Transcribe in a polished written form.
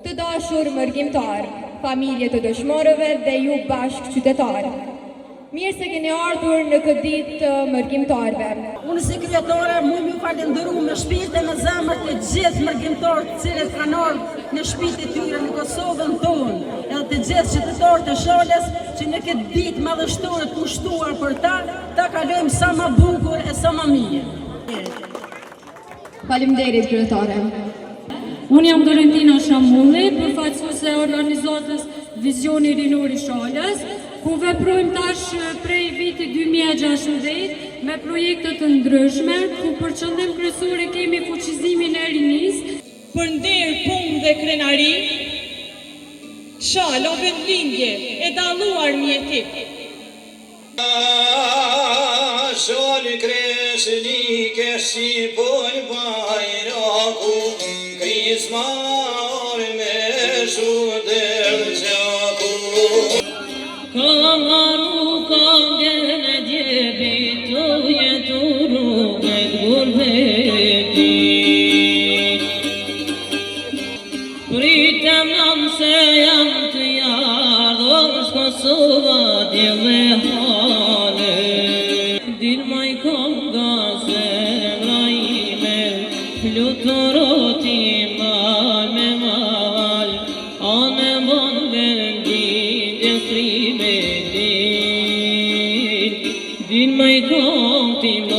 Të dashur mërgjimtar, familje të dëshmorëve dhe ju bashkë qytetarë. Mirë se keni ardhur në këtë ditë të mërgjimtarëve. Unë si kryetare mund ju falenderoj me shpirt dhe me zemër të gjithë mërgjimtarët të cilët kanë ardhur në shtëpitë e tyre në Kosovën tonë, edhe të gjithë qytetarët e Shalës që në këtë ditë madhështore të kushtuar për ta kalojmë sa më bukur e sa më mirë. Faleminderit kryetare. Unë jam Dorentina Shamulli, përfaqësuese e organizatës Vizioni Rinor i Shalës, ku veprojmë tash prej vitit 2016 me projekte të ndryshme, ku për qëllim kryesor kemi fuqizimin e rinisë. Për nder, punë dhe krenari, Shala vendlindje e dalluar mjetik. Shalë Kreshnike shqipoj bajraku, Krizmar me shudel gjaku. Kamaru kangene djebi të jeturu me gurbeti. Pritem nam se jam të jardhur Kosova djeve hale. Din maj konga se mrajme, fluturoti mal me mal, anë bon vendin dhe strime din maj konga